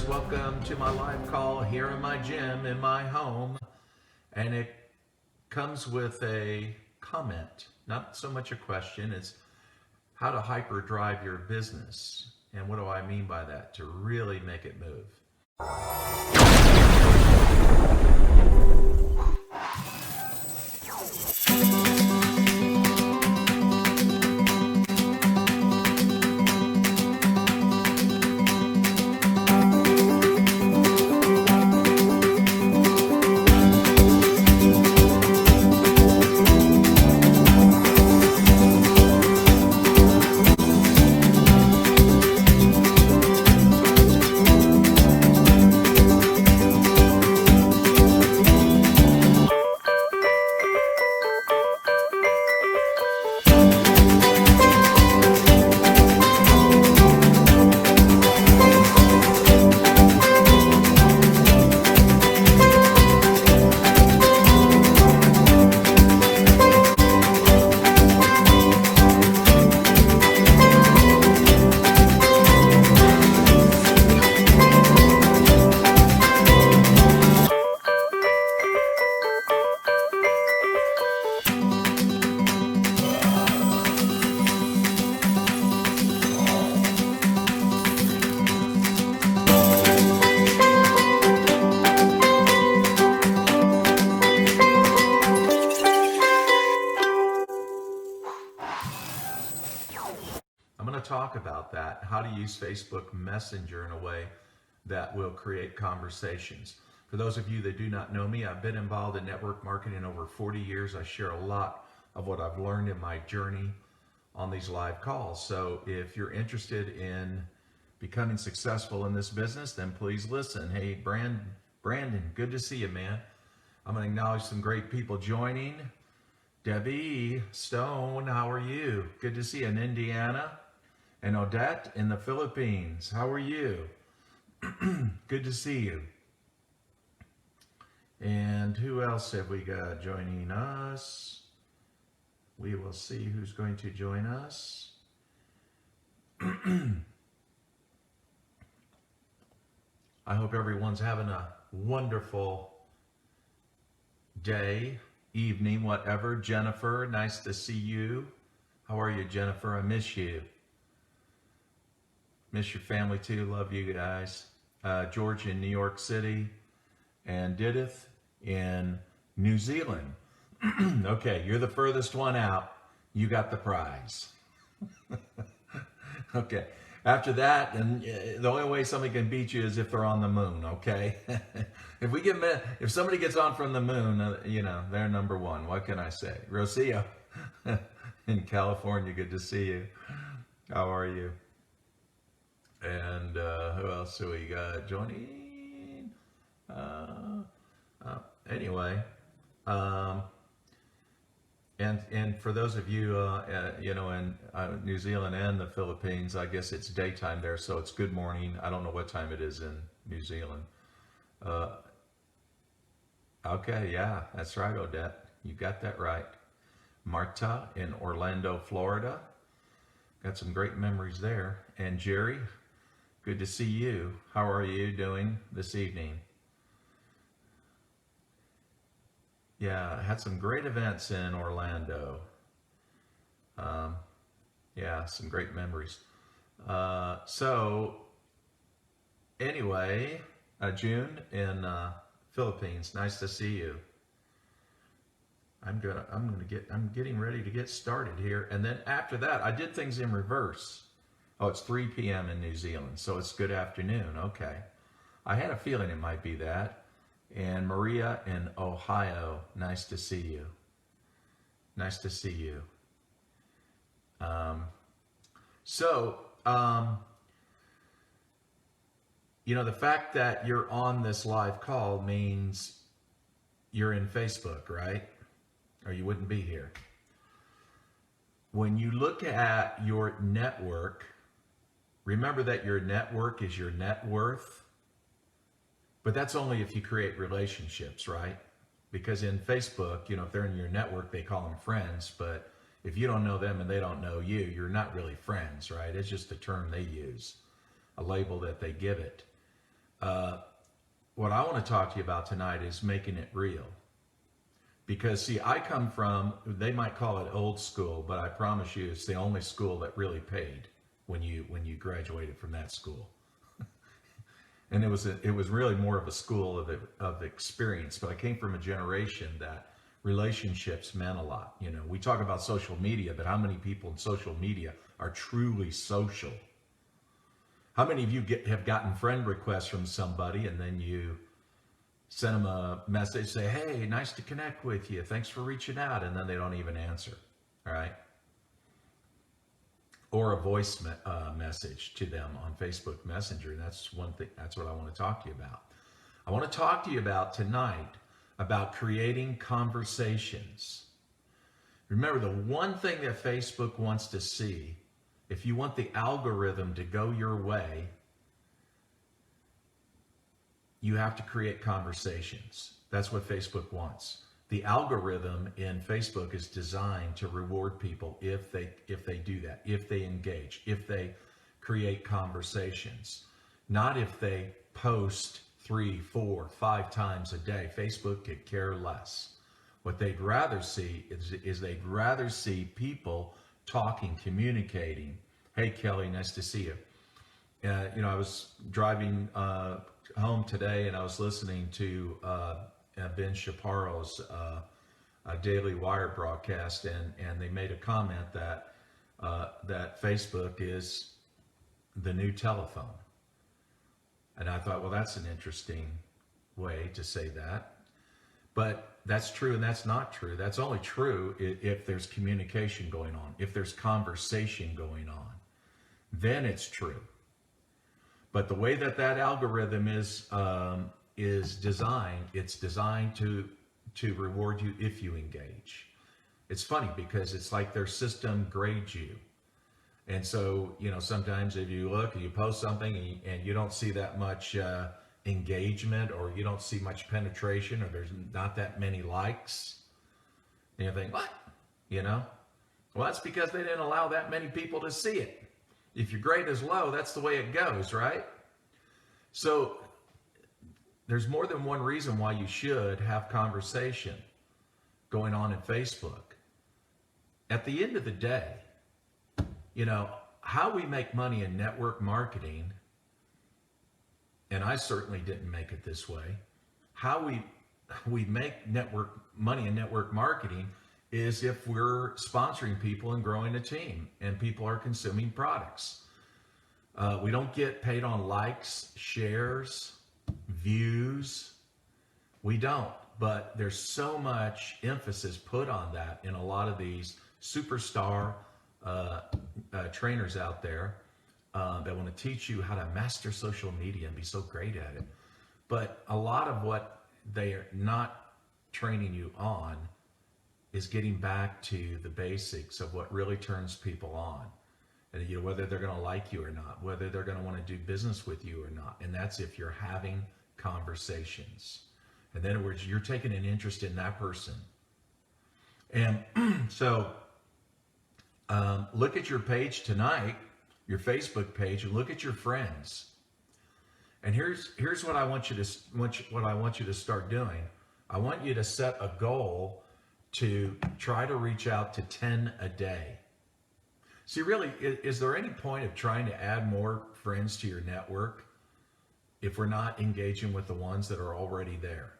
Welcome to my live call here in my gym in my home. And it comes with a comment, not so much a question. It's how to hyperdrive your business. And what do I mean by that? To really make it move. I'm going to talk about that, how to use Facebook Messenger in a way that will create conversations. For those of you that do not know me, I've been involved in network marketing over 40 years. I share a lot of what I've learned in my journey on these live calls. So if you're interested in becoming successful in this business, then please listen. Hey, Brandon, good to see you, man. I'm going to acknowledge some great people joining. Debbie Stone, how are you? Good to see you in Indiana. And Odette in the Philippines, how are you? Good to see you. And who else have we got joining us? We will see who's going to join us. I hope everyone's having a wonderful day, evening, whatever. Jennifer, nice to see you. How are you, Jennifer? I miss you. Miss your family too. Love you guys. George in New York City and Didith in New Zealand. Okay, you're the furthest one out. You got the prize. Okay. After that, and the only way somebody can beat you is if they're on the moon. Okay. If somebody gets on from the moon, they're number one. What can I say? Rocio in California. Good to see you. How are you? And who else do we got joining? Anyway, and for those of you, in New Zealand and the Philippines, I guess it's daytime there, so it's good morning. I don't know what time it is in New Zealand. Okay, yeah, that's right, Odette. You got that right. Marta in Orlando, Florida. Got some great memories there. And Jerry, good to see you. How are you doing this evening? Yeah, I had some great events in Orlando. Yeah, some great memories. So anyway, June in Philippines, nice to see you. I'm getting ready to get started here. And then after that, I did things in reverse. Oh, it's 3 p.m. in New Zealand, so it's good afternoon. Okay. I had a feeling it might be that. And Maria in Ohio, nice to see you. Nice to see you. The fact that you're on this live call means you're in Facebook, right? Or you wouldn't be here. When you look at your network, remember that your network is your net worth, but that's only if you create relationships, right? Because in Facebook, if they're in your network, they call them friends, but if you don't know them and they don't know you, you're not really friends, right? It's just a term they use, a label that they give it. What I want to talk to you about tonight is making it real. Because see, I come from, they might call it old school, but I promise you it's the only school that really paid when you graduated from that school. And it was really more of a school of experience. But I came from a generation that relationships meant a lot. You know, we talk about social media, but how many people in social media are truly social? How many of you have gotten friend requests from somebody and then you send them a message, say, hey, nice to connect with you. Thanks for reaching out. And then they don't even answer. All right. Or a voice message to them on Facebook Messenger. That's one thing. That's what I want to talk to you about. I want to talk to you about tonight about creating conversations. Remember, the one thing that Facebook wants to see, if you want the algorithm to go your way, you have to create conversations. That's what Facebook wants. The algorithm in Facebook is designed to reward people if they do that, if they engage, if they create conversations, not if they post 3, 4, 5 times a day. Facebook could care less. What they'd rather see is they'd rather see people talking, communicating. Hey, Kelly, nice to see you. You know, I was driving home today and I was listening to Ben Shapiro's Daily Wire broadcast, and they made a comment that that Facebook is the new telephone. And I thought, well, that's an interesting way to say that. But that's true and that's not true. That's only true if there's communication going on, if there's conversation going on. Then it's true. But the way that algorithm is designed, it's designed to reward you if you engage. It's funny because it's like their system grades you. And so, you know, sometimes if you look and you post something and you don't see that much engagement, or you don't see much penetration, or there's not that many likes, and you think, what? You know? Well, that's because they didn't allow that many people to see it. If your grade is low, that's the way it goes, right? So there's more than one reason why you should have conversation going on in Facebook. At the end of the day, you know, how we make money in network marketing, and I certainly didn't make it this way, how we make money in network marketing is if we're sponsoring people and growing a team and people are consuming products. We don't get paid on likes, shares, views. We don't, but there's so much emphasis put on that in a lot of these superstar trainers out there that want to teach you how to master social media and be so great at it. But a lot of what they are not training you on is getting back to the basics of what really turns people on. And you know, whether they're going to like you or not, whether they're going to want to do business with you or not. And that's if you're having conversations. In other words, you're taking an interest in that person. And so look at your page tonight, your Facebook page, and look at your friends. And here's what I want you to start doing. I want you to set a goal to try to reach out to 10 a day. See, really, is there any point of trying to add more friends to your network if we're not engaging with the ones that are already there?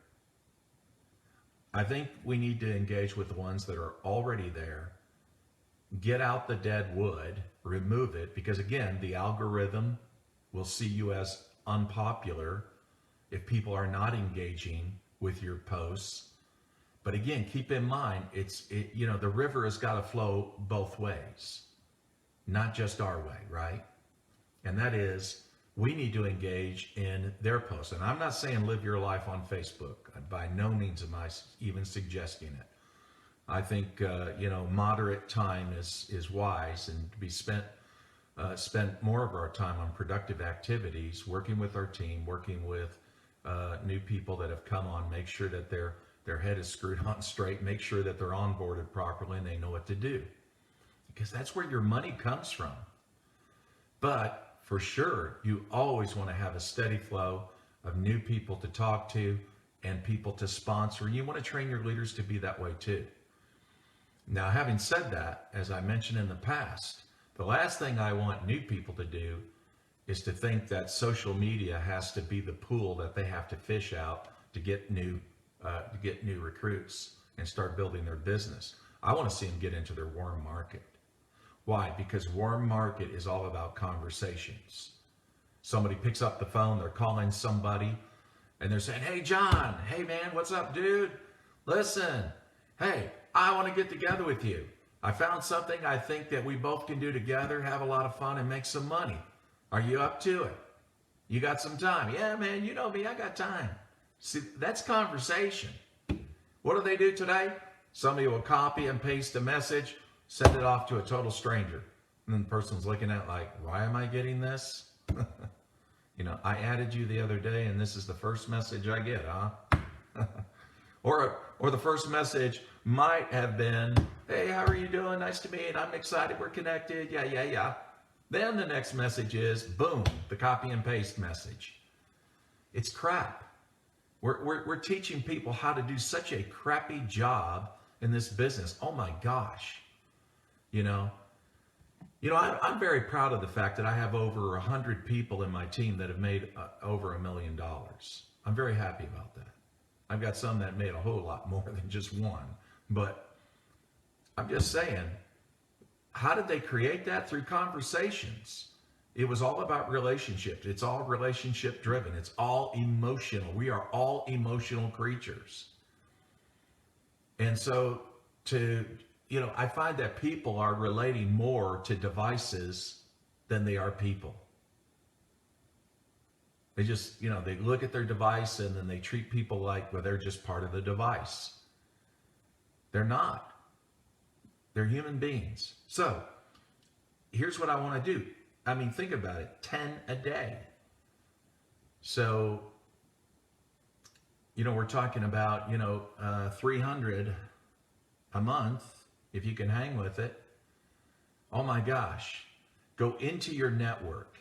I think we need to engage with the ones that are already there. Get out the dead wood, remove it, because again, the algorithm will see you as unpopular if people are not engaging with your posts. But again, keep in mind, you know, the river has got to flow both ways, not just our way, right? And that is, we need to engage in their posts. And I'm not saying live your life on Facebook. By no means am I even suggesting it. I think, you know, moderate time is wise, and to be spend more of our time on productive activities, working with our team, working with new people that have come on, make sure that their head is screwed on straight, make sure that they're onboarded properly and they know what to do. Because that's where your money comes from. But for sure, you always want to have a steady flow of new people to talk to and people to sponsor. You want to train your leaders to be that way too. Now, having said that, as I mentioned in the past, the last thing I want new people to do is to think that social media has to be the pool that they have to fish out to get new recruits and start building their business. I want to see them get into their warm market. Why? Because warm market is all about conversations. Somebody picks up the phone, they're calling somebody, and they're saying, "Hey, John, hey, man, what's up, dude? Listen, hey, I want to get together with you. I found something I think that we both can do together, have a lot of fun, and make some money. Are you up to it? You got some time?" "Yeah, man, you know me, I got time." See, that's conversation. What do they do today? Somebody will copy and paste a message, send it off to a total stranger. And then the person's looking at it like, "Why am I getting this?" I added you the other day and this is the first message I get, huh? Or the first message might have been, "Hey, how are you doing? Nice to meet. I'm excited. We're connected. Yeah. Then the next message is, boom, the copy and paste message. It's crap. We're teaching people how to do such a crappy job in this business. Oh my gosh. I'm very proud of the fact that I have over 100 people in my team that have made over $1 million. I'm very happy about that. I've got some that made a whole lot more than just one. But I'm just saying, how did they create that? Through conversations. It was all about relationships. It's all relationship driven. It's all emotional. We are all emotional creatures. And so I find that people are relating more to devices than they are people. They just, they look at their device and then they treat people like, well, they're just part of the device. They're not. They're human beings. So here's what I want to do. I mean, think about it, 10 a day. So, we're talking about, 300 a month, if you can hang with it. Oh my gosh, go into your network.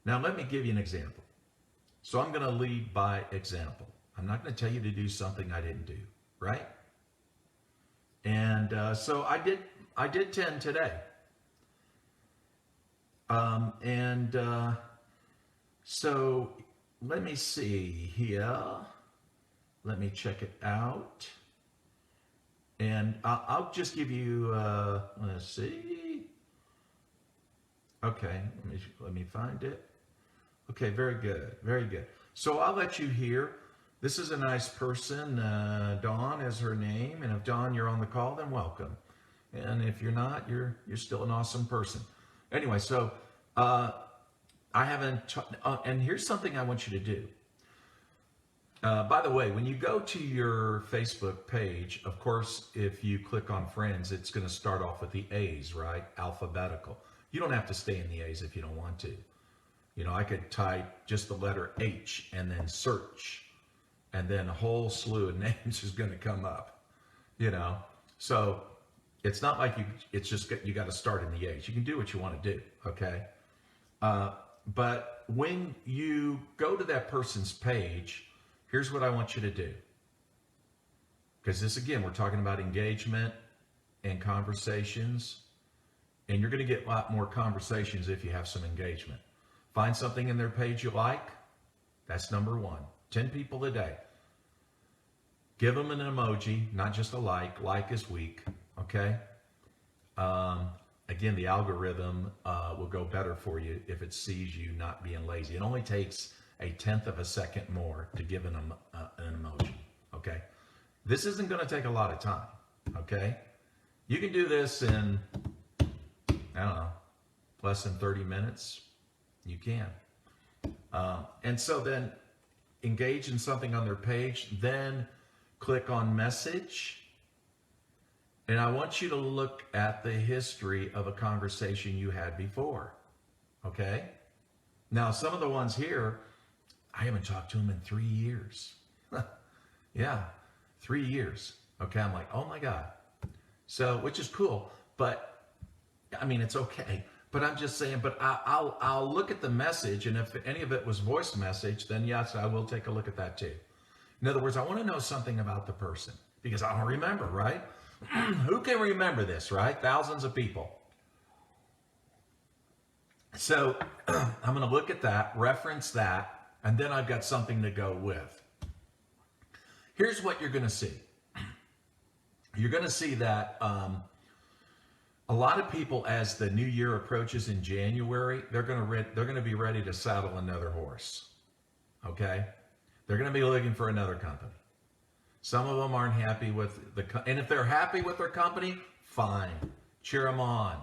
Now, let me give you an example. So I'm going to lead by example. I'm not going to tell you to do something I didn't do, right? And so I did 10 today. So let me see here. Let me check it out. And I'll just give you, let's see. Okay, let me find it. Okay, very good, very good. So I'll let you hear. This is a nice person. Dawn is her name. And if Dawn, you're on the call, then welcome. And if you're not, you're still an awesome person. Anyway, so I haven't, and here's something I want you to do. By the way, when you go to your Facebook page, of course, if you click on friends, it's going to start off with the A's, right? Alphabetical. You don't have to stay in the A's if you don't want to. I could type just the letter H and then search, and then a whole slew of names is going to come up, So it's not like you got to start in the A's. You can do what you want to do, okay? But when you go to that person's page, here's what I want you to do. Because this, again, we're talking about engagement and conversations. And you're going to get a lot more conversations if you have some engagement. Find something in their page you like. That's number one. 10 people a day. Give them an emoji, not just a like. Like is weak, okay? Again, the algorithm will go better for you if it sees you not being lazy. It only takes 1/10 of a second more to give an emoji, okay? This isn't going to take a lot of time, okay? You can do this in, I don't know, less than 30 minutes. You can. And so then engage in something on their page, then click on message. And I want you to look at the history of a conversation you had before, okay? Now, some of the ones here, I haven't talked to them in 3 years. Yeah, 3 years. Okay, I'm like, oh my God. So, which is cool, but I mean, it's okay. But I'm just saying, but I'll look at the message, and if any of it was voice message, then yes, I will take a look at that too. In other words, I want to know something about the person because I don't remember, right? Who can remember this, right? Thousands of people. So I'm going to look at that, reference that, and then I've got something to go with. Here's what you're going to see. You're going to see that a lot of people, as the new year approaches in January, they're going to be ready to saddle another horse. Okay, they're going to be looking for another company. Some of them aren't happy with and if they're happy with their company, fine, cheer them on.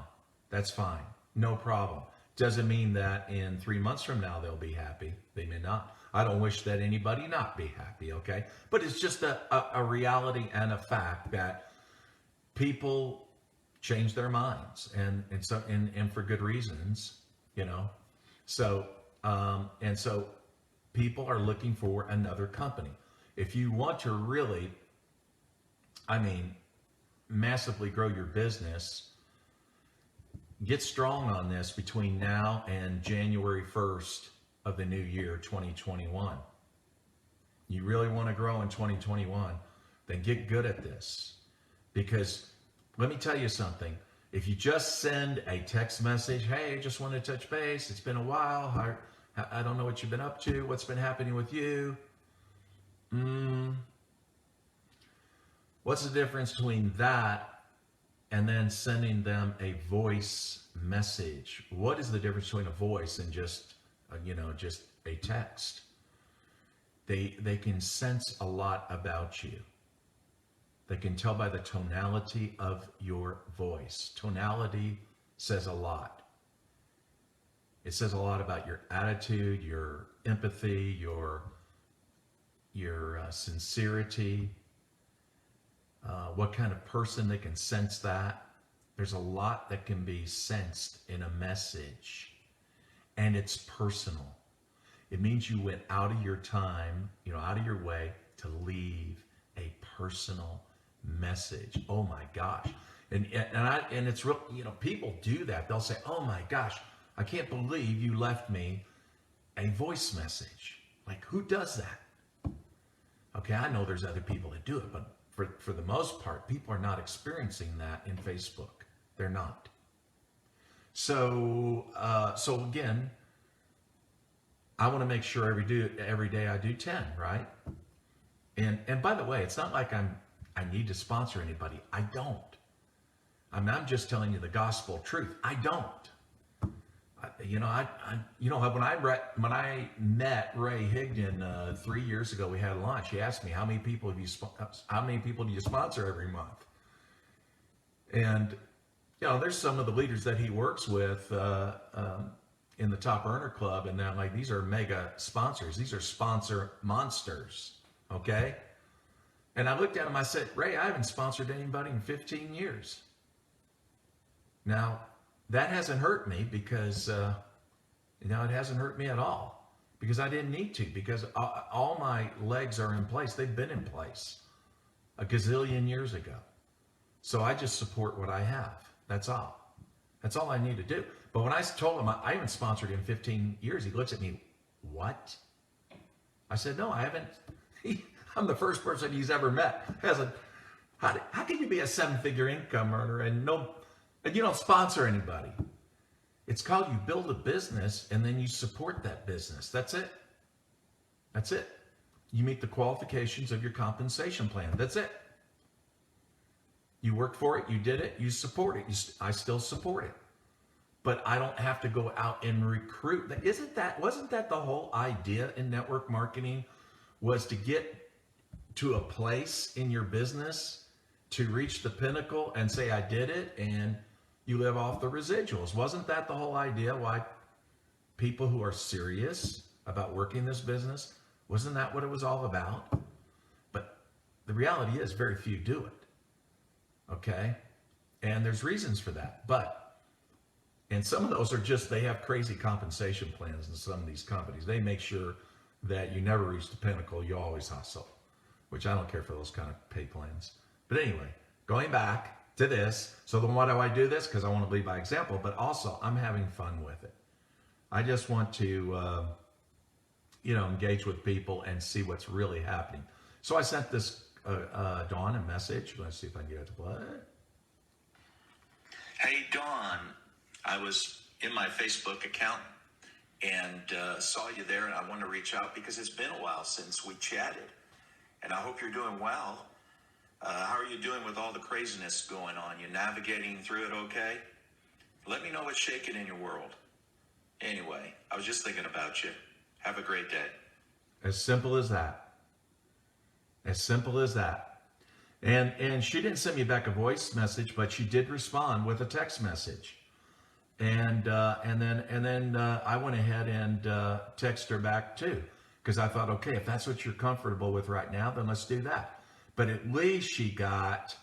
That's fine, no problem. Doesn't mean that in 3 months from now they'll be happy. They may not. I don't wish that anybody not be happy. Okay, but it's just a reality and a fact that people change their minds, and for good reasons, you know. So and so people are looking for another company. If you want to really, massively grow your business, get strong on this between now and January 1st of the new year, 2021. You really want to grow in 2021, then get good at this. Because let me tell you something. If you just send a text message, hey, just want to touch base. It's been a while. I don't know what you've been up to. What's been happening with you? What's the difference between that and then sending them a voice message? What is the difference between a voice and just a text? They can sense a lot about you. They can tell by the tonality of your voice. Tonality says a lot. It says a lot about your attitude, your empathy, your sincerity, what kind of person. They can sense that. There's a lot that can be sensed in a message, and it's personal. It means you went out of your time, out of your way to leave a personal message. Oh my gosh. And it's real, people do that. They'll say, oh my gosh, I can't believe you left me a voice message. Like, who does that? Okay, I know there's other people that do it, but for the most part, people are not experiencing that in Facebook. They're not. So again, I want to make sure every day I do 10, right? And by the way, it's not like I need to sponsor anybody. I don't. I'm just telling you the gospel truth. I don't. When I met Ray Higdon 3 years ago, we had lunch. He asked me, how many people do you sponsor every month? And there's some of the leaders that he works with in the Top Earner Club, and they're like, these are mega sponsors. These are sponsor monsters. Okay. And I looked at him, I said, Ray, I haven't sponsored anybody in 15 years. Now, that hasn't hurt me because, it hasn't hurt me at all because I didn't need to, because all my legs are in place. They've been in place a gazillion years ago. So I just support what I have. That's all. That's all I need to do. But when I told him I haven't sponsored in 15 years, he looks at me, what? I said, no, I haven't. I'm the first person he's ever met. How can you be a 7-figure income earner and you don't sponsor anybody? It's called you build a business and then you support that business. That's it. That's it. You meet the qualifications of your compensation plan. That's it. You work for it. You did it. You support it. I still support it. But I don't have to go out and recruit. Wasn't that the whole idea in network marketing, was to get to a place in your business to reach the pinnacle and say, I did it, and you live off the residuals? Wasn't that the whole idea why people who are serious about working this business, wasn't that what it was all about? But the reality is very few do it. Okay? And there's reasons for that. And some of those are just, they have crazy compensation plans in some of these companies. They make sure that you never reach the pinnacle. You always hustle, which I don't care for those kind of pay plans. But anyway, going back, to this. So then why do I do this? Because I want to lead by example, but also I'm having fun with it. I just want to, engage with people and see what's really happening. So I sent this Dawn a message. Let's see if I can get it to play. Hey, Dawn, I was in my Facebook account and saw you there, and I wanted to reach out because it's been a while since we chatted, and I hope you're doing well. How are you doing with all the craziness going on? You navigating through it okay? Let me know what's shaking in your world. Anyway, I was just thinking about you. Have a great day. As simple as that. As simple as that. And she didn't send me back a voice message, but she did respond with a text message. And then I went ahead and texted her back too, because I thought, okay, if that's what you're comfortable with right now, then let's do that. But at least she got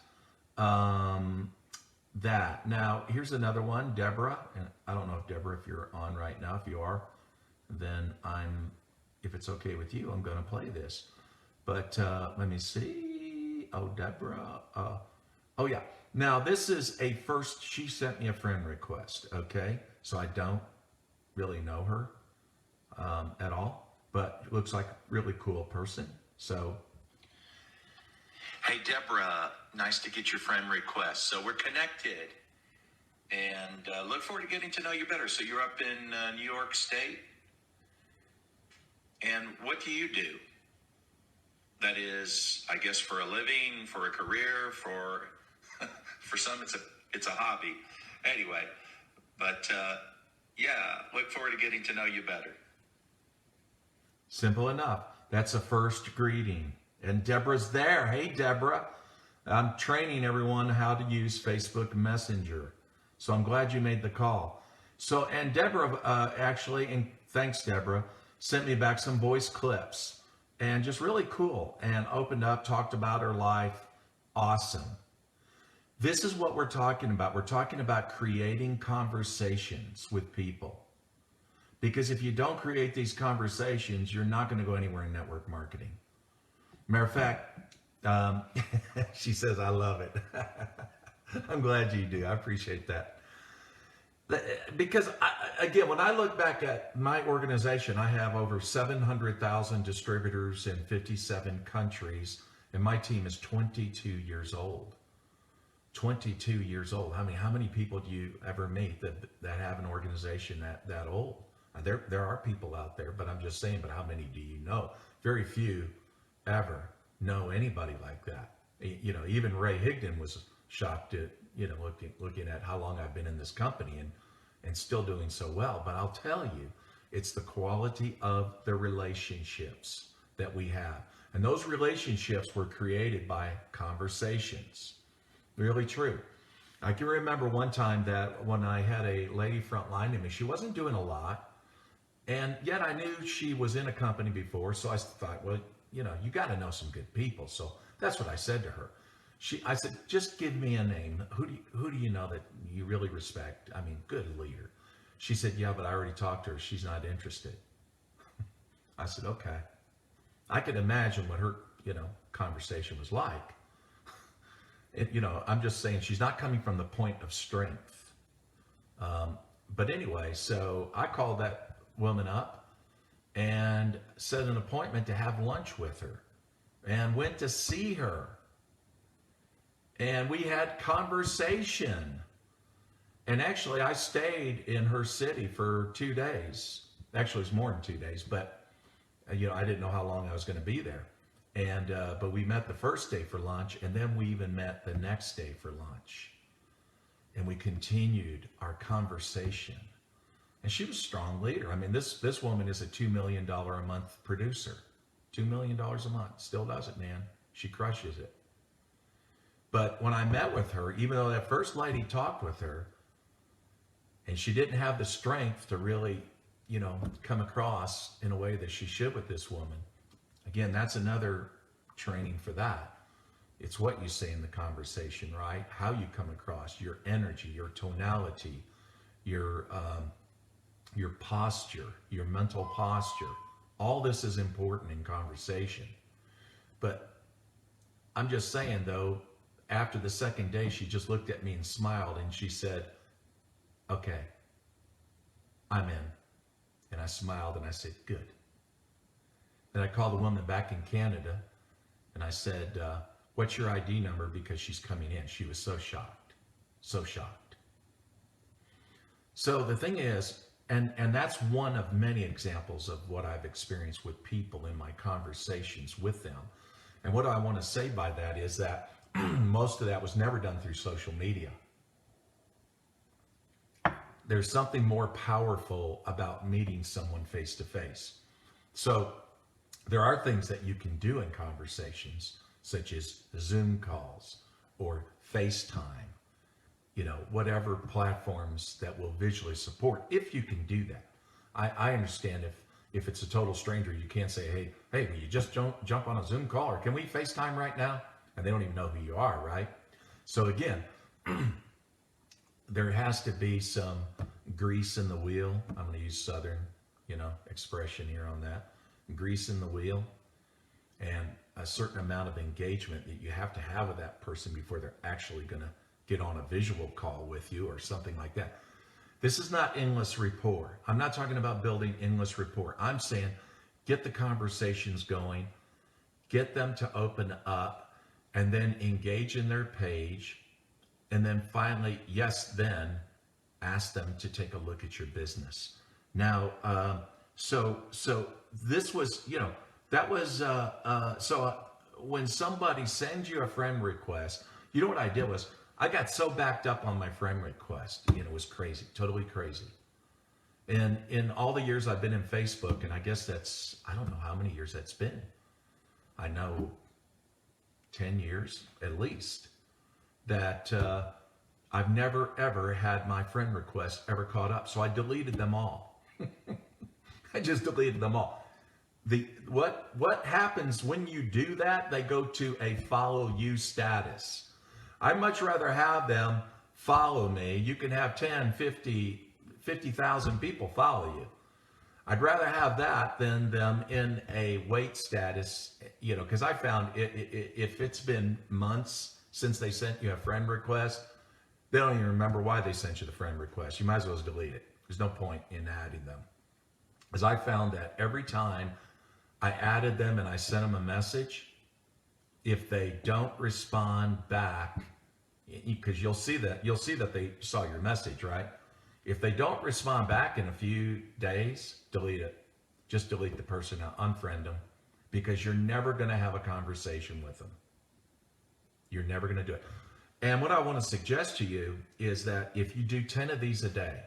that. Now, here's another one, Deborah. And I don't know if Deborah, if you're on right now. If you are, then if it's okay with you, I'm going to play this. But let me see. Oh, Deborah. Oh, yeah. Now, this is she sent me a friend request, okay? So I don't really know her at all, but looks like a really cool person. So, hey, Deborah, nice to get your friend request. So we're connected, and look forward to getting to know you better. So you're up in New York State, and what do you do? That is, I guess, for a living, for a career, for some it's a hobby. Anyway, but look forward to getting to know you better. Simple enough. That's a first greeting. And Deborah's there. Hey, Deborah. I'm training everyone how to use Facebook Messenger. So I'm glad you made the call. So, and Deborah actually, and thanks, Deborah, sent me back some voice clips. And just really cool. And opened up, talked about her life. Awesome. This is what we're talking about. We're talking about creating conversations with people. Because if you don't create these conversations, you're not going to go anywhere in network marketing. Matter of fact, she says, I love it. I'm glad you do. I appreciate that. Because, again, when I look back at my organization, I have over 700,000 distributors in 57 countries, and my team is 22 years old. 22 years old. I mean, how many people do you ever meet that have an organization that old? There are people out there, but I'm just saying, but how many do you know? Very few ever know anybody like that. Even Ray Higdon was shocked at, looking at how long I've been in this company and still doing so well. But I'll tell you, it's the quality of the relationships that we have. And those relationships were created by conversations. Really true. I can remember one time that when I had a lady frontline to me, she wasn't doing a lot. And yet I knew she was in a company before. So I thought, well, you got to know some good people. So that's what I said to her. I said, just give me a name. Who do you know that you really respect? I mean, good leader. She said, yeah, but I already talked to her. She's not interested. I said, okay. I could imagine what her, conversation was like. I'm just saying she's not coming from the point of strength. But anyway, so I called that woman up and set an appointment to have lunch with her and went to see her. And we had conversation. And actually, I stayed in her city for 2 days. Actually, it was more than 2 days, but I didn't know how long I was going to be there. And but we met the first day for lunch, and then we even met the next day for lunch. And we continued our conversation. And she was a strong leader. I mean, this woman is a $2 million a month producer. $2 million a month. Still does it, man. She crushes it. But when I met with her, even though that first lady talked with her, and she didn't have the strength to really, come across in a way that she should with this woman. Again, that's another training for that. It's what you say in the conversation, right? How you come across, your energy, your tonality, your posture, your mental posture. All this is important in conversation. But I'm just saying, though, after the second day, she just looked at me and smiled, and she said, okay, I'm in. And I smiled and I said, good. Then I called the woman back in Canada and I said, what's your ID number? Because she's coming in. She was so shocked, so shocked. So the thing is, and that's one of many examples of what I've experienced with people in my conversations with them. And what I want to say by that is that most of that was never done through social media. There's something more powerful about meeting someone face to face. So there are things that you can do in conversations, such as Zoom calls or FaceTime, whatever platforms that will visually support, if you can do that. I understand if it's a total stranger, you can't say, hey, will you just jump on a Zoom call, or can we FaceTime right now? And they don't even know who you are, right? So again, there has to be some grease in the wheel. I'm going to use Southern, expression here on that. Grease in the wheel, and a certain amount of engagement that you have to have with that person before they're actually going to get on a visual call with you or something like that. This is not endless rapport. I'm not talking about building endless rapport. I'm saying get the conversations going, get them to open up, and then engage in their page. And then finally, then ask them to take a look at your business. Now, so this was, that was, when somebody sends you a friend request, what I did was I got so backed up on my friend request, it was crazy, totally crazy. And in all the years I've been in Facebook, and I guess I don't know how many years that's been. I know 10 years at least, that I've never ever had my friend requests ever caught up. So I deleted them all. I just deleted them all. What happens when you do that? They go to a follow you status. I'd much rather have them follow me. You can have 10, 50,000 people follow you. I'd rather have that than them in a wait status, because I found if it's been months since they sent you a friend request, they don't even remember why they sent you the friend request. You might as well just delete it. There's no point in adding them. Because I found that every time I added them and I sent them a message, if they don't respond back, because you'll see that they saw your message, right? If they don't respond back in a few days, delete it. Just delete the person out, unfriend them, because you're never going to have a conversation with them. You're never going to do it. And what I want to suggest to you is that if you do 10 of these a day,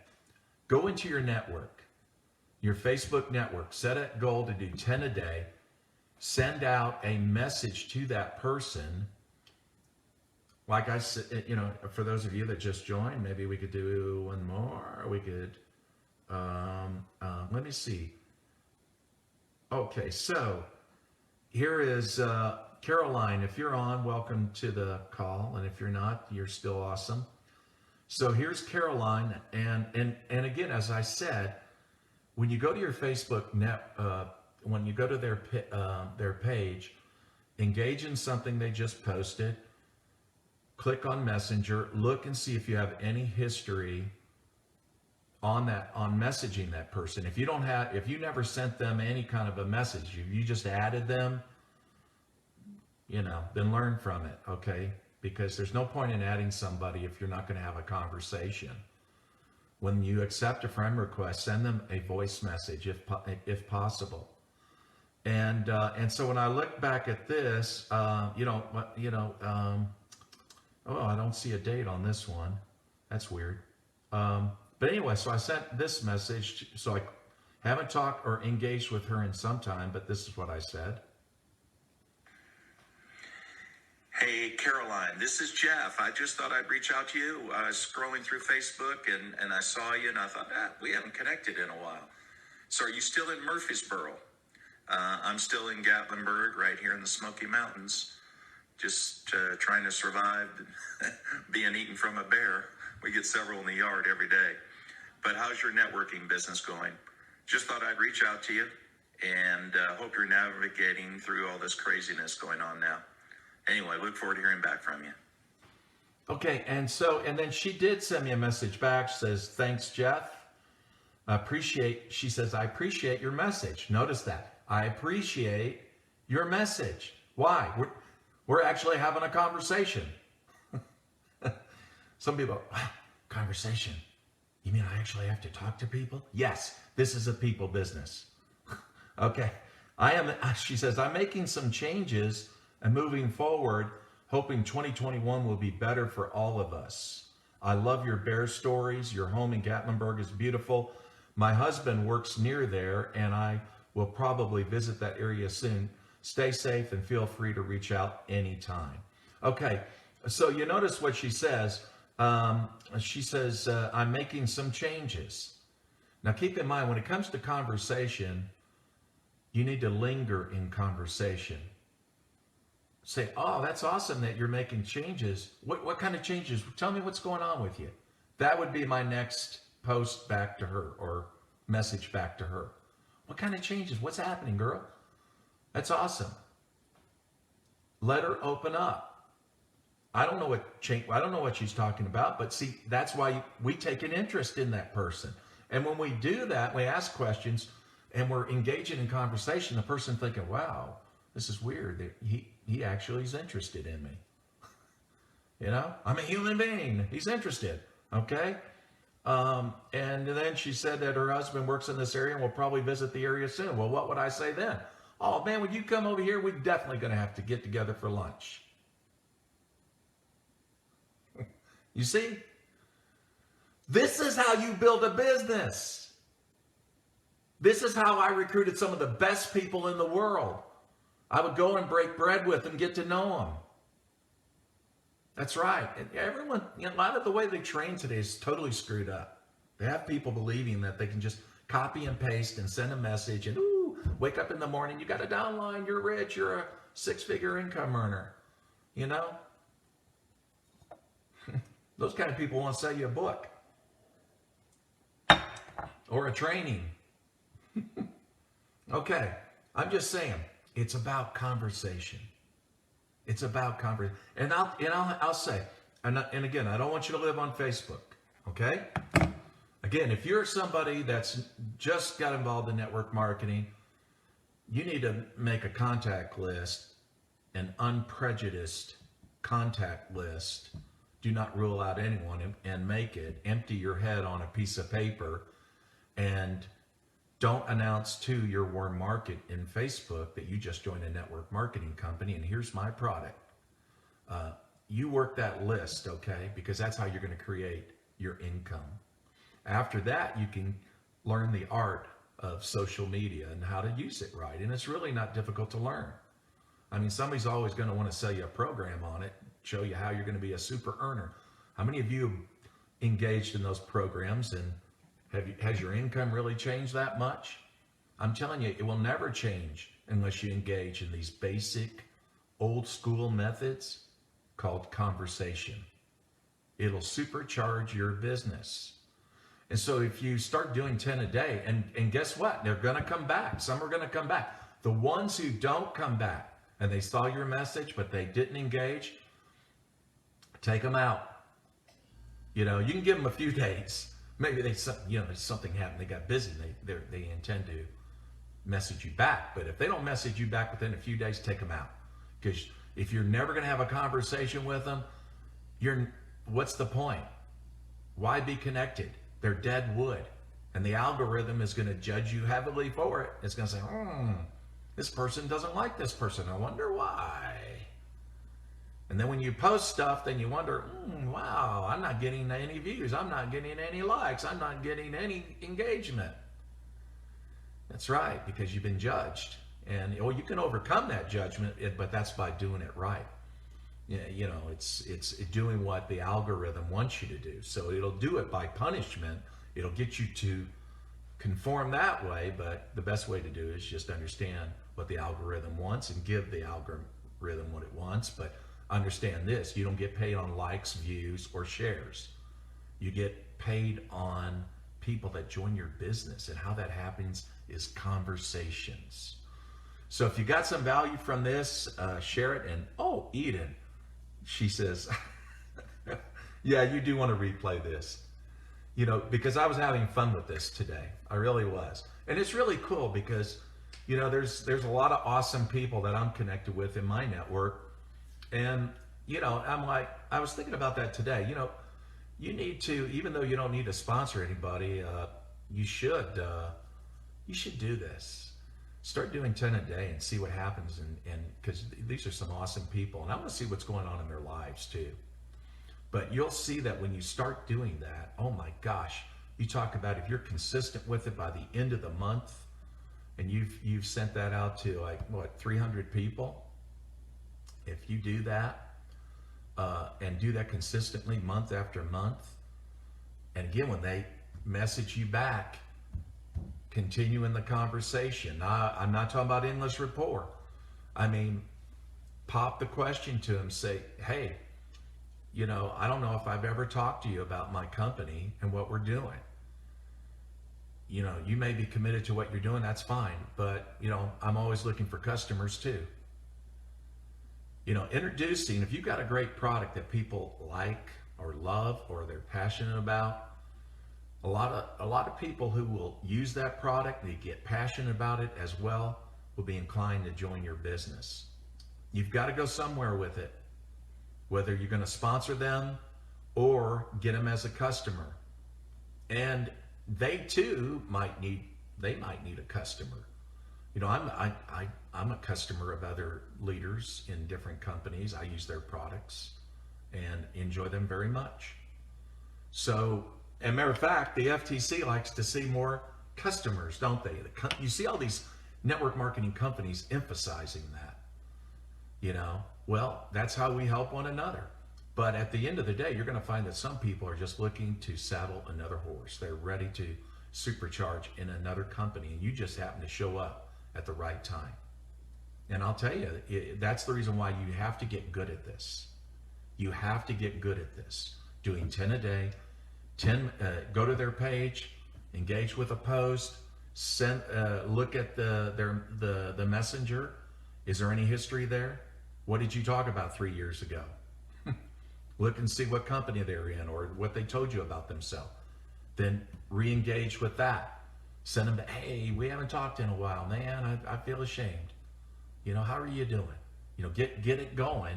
go into your network, your Facebook network, set a goal to do 10 a day, send out a message to that person. Like I said, for those of you that just joined, maybe we could do one more. We could, let me see. Okay, so here is Caroline. If you're on, welcome to the call. And if you're not, you're still awesome. So here's Caroline. And again, as I said, when you go to your Facebook when you go to their page, engage in something they just posted. Click on Messenger, look and see if you have any history on messaging that person. If you never sent them any kind of a message, if you just added them, then learn from it, okay? Because there's no point in adding somebody if you're not going to have a conversation. When you accept a friend request, send them a voice message if possible. And so when I look back at this, oh, I don't see a date on this one. That's weird. But anyway, so I sent this message. So I haven't talked or engaged with her in some time, but this is what I said. Hey, Caroline, this is Jeff. I just thought I'd reach out to you. I was scrolling through Facebook and I saw you and I thought, we haven't connected in a while. So are you still in Murfreesboro? I'm still in Gatlinburg, right here in the Smoky Mountains. Just trying to survive being eaten from a bear. We get several in the yard every day. But how's your networking business going? Just thought I'd reach out to you and hope you're navigating through all this craziness going on now. Anyway, look forward to hearing back from you. Okay, and then she did send me a message back. She says, "Thanks, Jeff. She says, I appreciate your message." Notice that. I appreciate your message. Why? We're actually having a conversation. Some people, "Wow, conversation. You mean I actually have to talk to people?" Yes, this is a people business. Okay. She says, "I'm making some changes and moving forward, hoping 2021 will be better for all of us. I love your bear stories. Your home in Gatlinburg is beautiful. My husband works near there, and I will probably visit that area soon. Stay safe and feel free to reach out anytime." Okay, so you notice what she says. She says, "I'm making some changes." Now keep in mind, when it comes to conversation, you need to linger in conversation. Say, "Oh, that's awesome that you're making changes. What kind of changes? Tell me what's going on with you." That would be my next post back to her or message back to her. "What kind of changes? What's happening, girl? That's awesome." Let her open up. I don't know what she's talking about, but see, that's why we take an interest in that person. And when we do that, we ask questions and we're engaging in conversation, the person thinking, "Wow, this is weird. He actually is interested in me. You know, I'm a human being. He's interested." Okay. And then she said that her husband works in this area and will probably visit the area soon. Well, what would I say then? "Oh man, when you come over here, we're definitely going to have to get together for lunch." You see, this is how you build a business. This is how I recruited some of the best people in the world. I would go and break bread with them, get to know them. That's right. And everyone, a lot of the way they train today is totally screwed up. They have people believing that they can just copy and paste and send a message and, wake up in the morning, you got a downline, you're rich, you're a six-figure income earner. You know? Those kind of people want to sell you a book or a training. Okay, I'm just saying, it's about conversation. It's about conversation. And I'll say, and again, I don't want you to live on Facebook, okay? Again, if you're somebody that's just got involved in network marketing, you need to make a contact list, an unprejudiced contact list. Do not rule out anyone, and make it. Empty your head on a piece of paper, and don't announce to your warm market in Facebook that you just joined a network marketing company and here's my product. You work that list, okay? Because that's how you're going to create your income. After that, you can learn the art of social media and how to use it right. And it's really not difficult to learn. I mean, somebody's always going to want to sell you a program on it, show you how you're going to be a super earner. How many of you engaged in those programs, and has your income really changed that much? I'm telling you, it will never change unless you engage in these basic old school methods called conversation. It'll supercharge your business. And so if you start doing 10 a day, and guess what? They're going to come back. Some are going to come back. The ones who don't come back and they saw your message, but they didn't engage, take them out. You know, you can give them a few days. Maybe something happened. They got busy. They intend to message you back. But if they don't message you back within a few days, take them out. Because if you're never going to have a conversation with them, what's the point? Why be connected? They're dead wood. And the algorithm is going to judge you heavily for it. It's going to say, this person doesn't like this person. I wonder why. And then when you post stuff, then you wonder, wow, I'm not getting any views. I'm not getting any likes. I'm not getting any engagement. That's right, because you've been judged. And you can overcome that judgment, but that's by doing it right. You know, it's doing what the algorithm wants you to do. So it'll do it by punishment. It'll get you to conform that way, but the best way to do it is just understand what the algorithm wants and give the algorithm what it wants. But understand this, you don't get paid on likes, views, or shares. You get paid on people that join your business, and how that happens is conversations. So if you got some value from this, share it. And Eden, she says, Yeah, you do want to replay this, because I was having fun with this today. I really was. And it's really cool because, there's a lot of awesome people that I'm connected with in my network. And, I was thinking about that today. You need to, even though you don't need to sponsor anybody, you should do this. Start doing 10 a day and see what happens. And because these are some awesome people, and I want to see what's going on in their lives too. But you'll see that when you start doing that, oh my gosh, you talk about if you're consistent with it by the end of the month, and you've sent that out to 300 people. If you do that and do that consistently month after month, and again, when they message you back, continue in the conversation. I'm not talking about endless rapport. I mean, pop the question to them, say, hey, I don't know if I've ever talked to you about my company and what we're doing. You may be committed to what you're doing, that's fine. But, I'm always looking for customers too. Introducing, if you've got a great product that people like or love or they're passionate about, a lot of people who will use that product, they get passionate about it as well, will be inclined to join your business. You've got to go somewhere with it, whether you're going to sponsor them or get them as a customer. And they too might need a customer. I'm a customer of other leaders in different companies. I use their products and enjoy them very much. So, as a matter of fact, the FTC likes to see more customers, don't they? You see all these network marketing companies emphasizing that. Well, that's how we help one another. But at the end of the day, you're going to find that some people are just looking to saddle another horse. They're ready to supercharge in another company, and you just happen to show up at the right time. And I'll tell you, that's the reason why you have to get good at this. You have to get good at this. Doing 10 a day, go to their page, engage with a post, look at the messenger. Is there any history there? What did you talk about 3 years ago? Look and see what company they're in or what they told you about themselves. Then re-engage with that. Send them, hey, we haven't talked in a while, man. I feel ashamed. How are you doing? Get it going,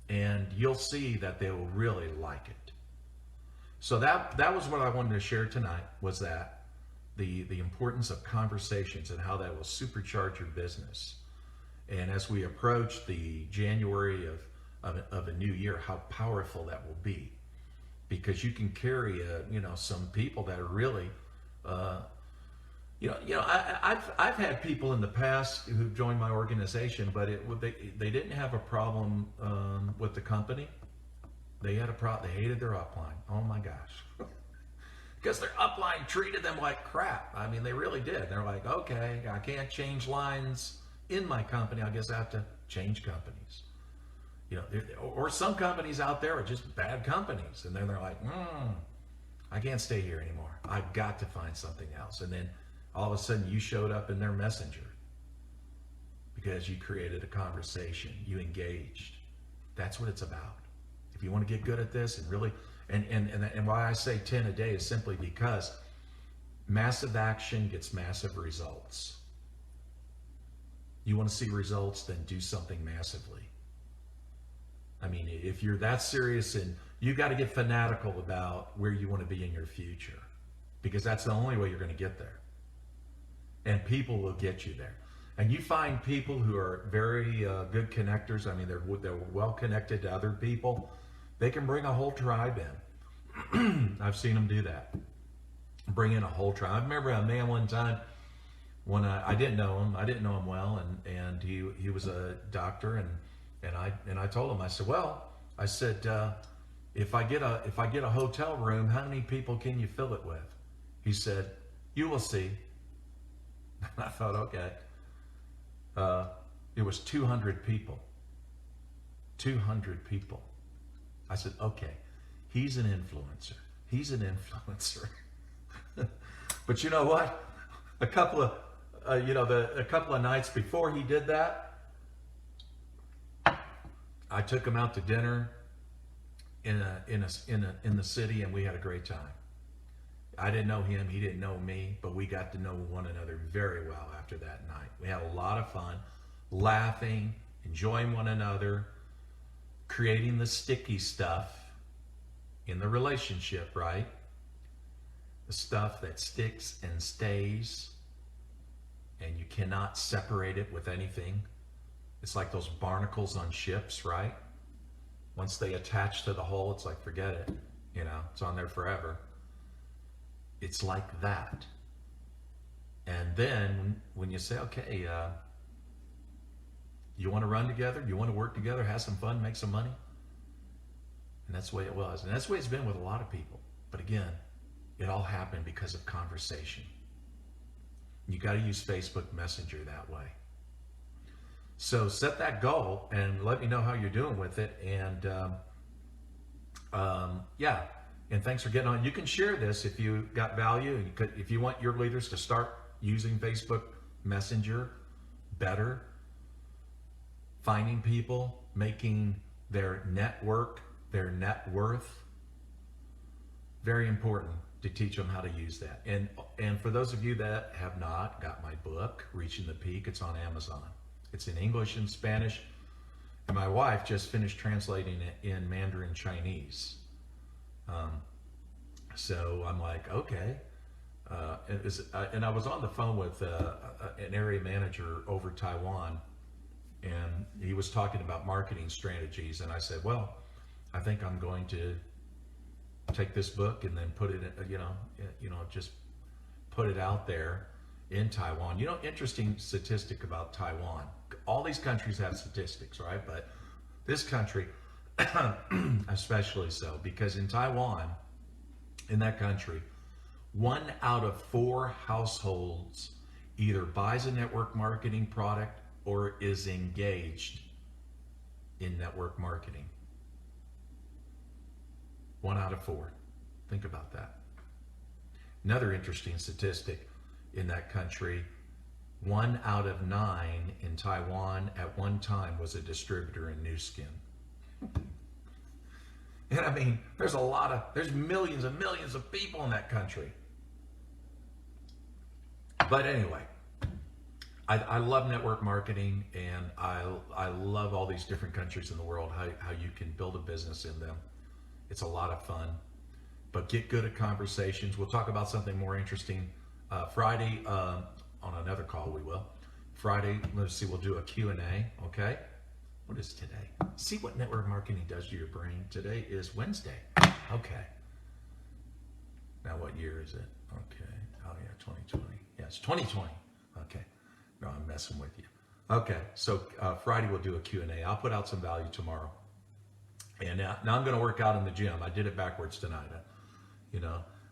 and you'll see that they will really like it. So that was what I wanted to share tonight, was that the importance of conversations and how that will supercharge your business. And as we approach the January of a new year, how powerful that will be, because you can carry some people that are really I've had people in the past who've joined my organization, but they didn't have a problem with the company. They had a problem. They hated their upline. Oh my gosh. Because their upline treated them like crap. I mean, they really did. They're like, okay, I can't change lines in my company. I guess I have to change companies. Or some companies out there are just bad companies. And then they're like, I can't stay here anymore. I've got to find something else. And then all of a sudden you showed up in their messenger because you created a conversation. You engaged. That's what it's about. If you want to get good at this and really, and why I say 10 a day is simply because massive action gets massive results. You want to see results, then do something massively. I mean, if you're that serious, and you got to get fanatical about where you want to be in your future, because that's the only way you're going to get there. And people will get you there. And you find people who are very good connectors. I mean, they're well connected to other people. They can bring a whole tribe in. I've seen them do that. Bring in a whole tribe. I remember a man one time when I didn't know him. I didn't know him well, and he was a doctor, and I told him, I said, if I get a hotel room, how many people can you fill it with? He said, you will see. I thought, okay. It was 200 people. 200 people. I said, okay, he's an influencer. He's an influencer. But you know what? A couple of nights before he did that, I took him out to dinner, in the city, and we had a great time. I didn't know him, he didn't know me, but we got to know one another very well after that night. We had a lot of fun, laughing, enjoying one another, creating the sticky stuff in the relationship, right? The stuff that sticks and stays, and you cannot separate it with anything. It's like those barnacles on ships, right? Once they attach to the hull, it's like, forget it. You know, it's on there forever. It's like that. And then when you say, okay, you want to run together? You want to work together, have some fun, make some money? And that's the way it was. And that's the way it's been with a lot of people. But again, it all happened because of conversation. You got to use Facebook Messenger that way. So set that goal and let me know how you're doing with it. And yeah, and thanks for getting on. You can share this if you got value. And you could, if you want your leaders to start using Facebook Messenger better, finding people, making their network, their net worth, very important to teach them how to use that. And for those of you that have not got my book, Reaching the Peak, it's on Amazon. It's in English and Spanish. And my wife just finished translating it in Mandarin Chinese. So I'm like, okay. And I was on the phone with an area manager over Taiwan, and he was talking about marketing strategies. And I said, well, I think I'm going to take this book and then put it, just put it out there in Taiwan. You know, interesting statistic about Taiwan. All these countries have statistics, right? But this country, especially so, because in Taiwan, in that country, 1 out of 4 households either buys a network marketing product or is engaged in network marketing. 1 out of 4. Think about that. Another interesting statistic in that country, 1 out of 9 in Taiwan at one time was a distributor in Nu Skin. And I mean, there's millions and millions of people in that country. But anyway, I love network marketing, and I love all these different countries in the world, how you can build a business in them. It's a lot of fun, but get good at conversations. We'll talk about something more interesting Friday on another call. We will. Friday, let's see, we'll do a Q&A, okay? What is today? See what network marketing does to your brain. Today is Wednesday. Okay. Now what year is it? Okay. Oh yeah, 2020. Yeah, it's 2020. Okay. No, I'm messing with you. Okay, so Friday we'll do a Q&A. I'll put out some value tomorrow. And now I'm going to work out in the gym. I did it backwards tonight.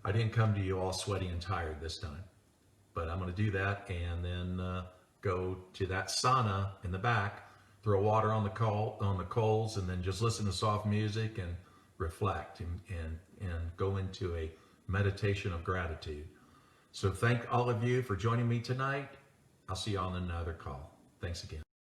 I didn't come to you all sweaty and tired this time. But I'm going to do that and then go to that sauna in the back, throw water on the coals, and then just listen to soft music and reflect and go into a meditation of gratitude. So thank all of you for joining me tonight. I'll see you on another call. Thanks again.